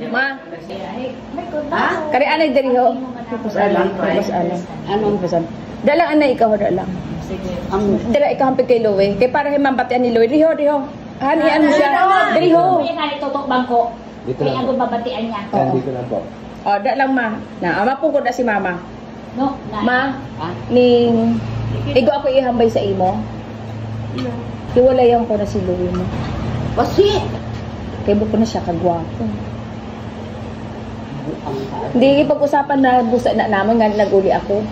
Ma. Ha? Kari anay diri ho. Anong pesan? Dala anay ikaw dala. Ang dala ikaw hampir kay Loe. Kay para himambatian ni Loe. Riho. Hani ano siya? Diri ho. May tutok bangko. May agad babatian niya. Dito na po. Oh, da lang ma. Na amapong ko na si mama. No, ma. Ning igo ako ihambay sa imo. Hiwalayan ko na si Loe mo. Kasi kay buko na siya kagwapo. Hindi ipag-usapan na busa na naman nga naguli ako.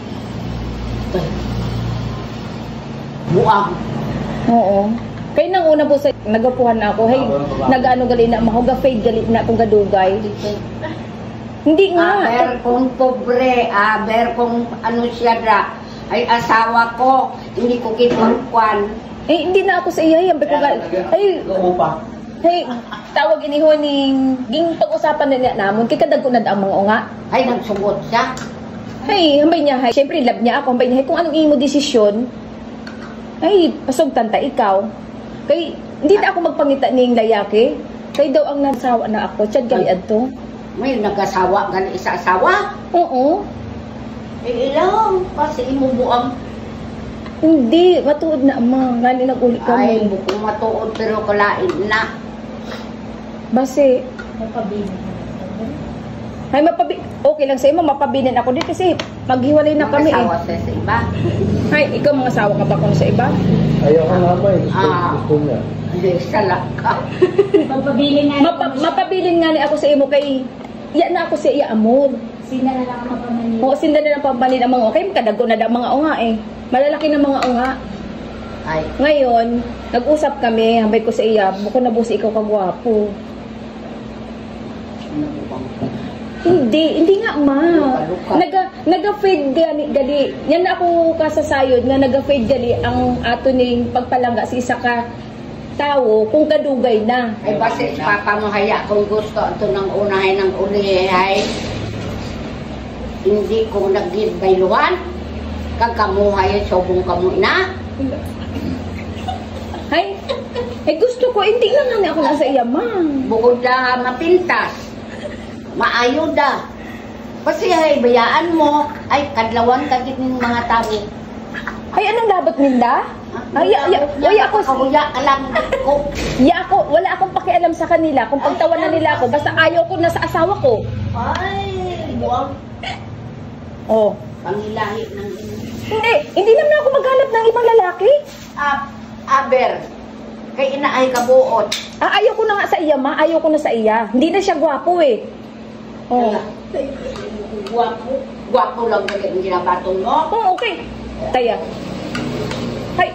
buang. Oo. Kaya nang una po sa nagapuhan na ako, hey, nag-ano gali na, mahuga fade gali na akong gadugay. Hindi nga. Aber kung pobre, aber kung ano siya dra, ay asawa ko, hindi ko kitagkwan. Eh, hindi na ako sa iya, ay, hey, tawag iniho ning ging pag-usapan na niya namon, kay kadag ko na ang mga unga. Ay, nagsugot siya. Hey, hambay niya, hey, syempre love niya ako, hambay niya, hey, kung anong imo desisyon, ay, pasog tanta ikaw. Kay, hindi na ako magpangita ning layaki. Kay daw ang nasawa na ako, tiyad gali adto. May nag-asawa, gali isa asawa? Oo. Eh, ilang, kasi imo buang. Hindi, matuod na ama, gali nag-uli kami. Ay, bukong matuod, pero kalain na. Base, ay okay lang sa imo, mapabinin ako dito kasi maghiwalay na kami Mag-asawa sa iba. Ay, ikaw mga asawa ka ba kung sa iba? Ayaw ka nga ba eh. Gusto niya. Hindi, salak ka. Mapabilin nga ni ako sa imo kay iya na ako sa iya amor. Sinda na lang ang mapamanil. Oo, sinda na lang pampanin ang mga okay, makadago na da mga unga eh. Malalaki na mga unga. Ay. Ngayon, nag-usap kami, hambay ko sa iya, buko na busi ikaw kagwapo. Hindi nga ma. Naga-fade gali. Yan na ako kasasayod nga naga-fade gali ang ato ning pagpalangga sa isa ka tao kung kadugay na. Ay base papa mo haya kung gusto ito ng unahin ng uli ay hindi ko nag-give bayluhan. Kagkamuhay sobong kamu na. Ay gusto ko, hindi nga ako nasa iya ma. Bukod na mapintas. Maayuda. Kasi ay bayaan mo ay kadlawan kagit ng mga tao. Ay anong labat ninda? Ay ako kahuya ka lang ko. Wala akong pakialam sa kanila kung pagtawanan nila ako basta ayaw ko na sa asawa ko. Ay, buwang. Oh. Pangilahi ng Hindi naman ako maghanap ng ibang lalaki. Aber. Kay inaay kabuot. Ayaw ko na nga sa iya ma, ayaw ko na sa iya. Hindi na siya gwapo eh. Oh. Gwapo lang kagit ng ginabatong mo. Oh, okay. Taya. Hay,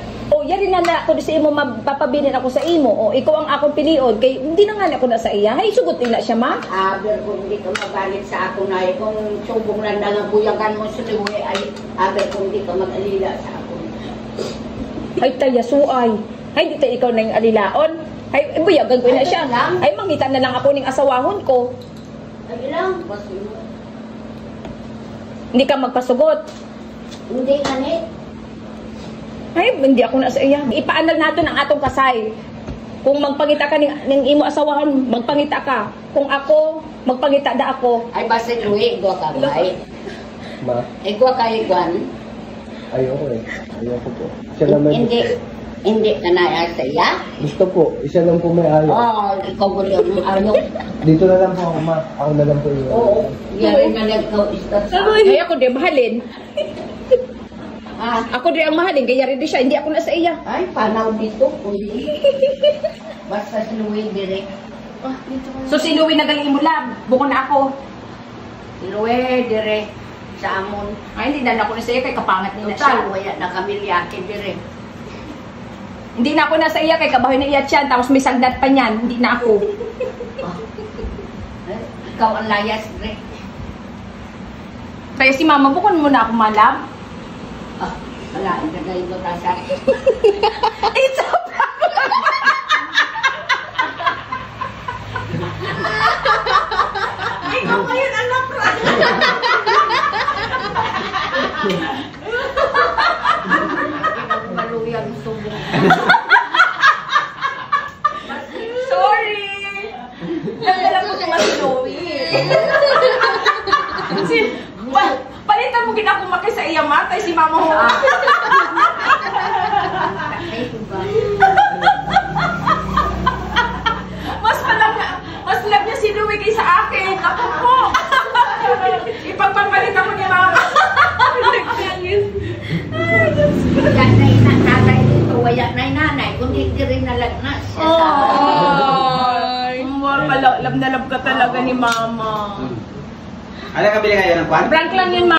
yari na ako sa imo, mapapabilin ako sa imo. Ikaw ang akong piliod. Kay hindi na nga ako na sa iya. Hay, sugot na siya, ma. Aber, kung hindi ka magalit sa ako na kung subong lang na buyagan mo sa liwe, ay aber, kung hindi ka mag-alila sa ako. Ay, taya, suay. Hay, di tayo ikaw na yung alilaon. Ay, buyagan ko na siya. Ay, mangita na lang ako ng asawahon ko. Ay, lang, pasunod. Hindi ka magpasugot. Hindi ganit. Ay, hindi ako na sa iya. Ipaanal natin ang atong kasay. Kung magpangita ka ng imo asawahan, magpangita ka. Kung ako, magpangita da ako. Ay, basta luwi, igwa ka ba? Ma? Igwa ka, igwan. Ayoko eh. Ayoko po. Siya naman. Hindi ka na sa iya? Gusto po. Isa lang po may ayaw. Oo, ikaw ko lang ayaw. Dito na lang po ako, ma. Ako na lang po yun. Oo, yan na nagkaw istat sa Ay, ako din mahalin. Ako din ang mahalin, kaya rin siya. Hindi ako na sa iya. Ay, panaw dito. Kundi. Basta si Louie direct. So, si Louie nagaling mo lang. Buko na ako. Si Louie direct sa amon. Ay, hindi na ako na sa iya, kay kapangat niya na siya. Total, wala na kami liyake direct. Hindi na ako na sa iya, kay kabahoy na iya siya. Tapos may sagdat pa niyan. Hindi na ako. Ikaw ang layas direct. Kaya si mama, bukon mo na ako malam. Wala, ilagay mo ta sa akin. It's a Ikaw ngayon, anak ko. Maluyang subong. Sorry! Nagdala mo naman si Louie. Palitan mo ginakumaki sa iya matay si mama mo. Mas love niya si Louie kaysa akin. Ako po. Ipagpapalitan mo ni mama. Yan na nanay dito, wala na nanay, kundi di rin nalagnas siya sa Ay, love na love ka talaga ni mama. Ano kabili kayo ng kwan? Prank lang yun, mama.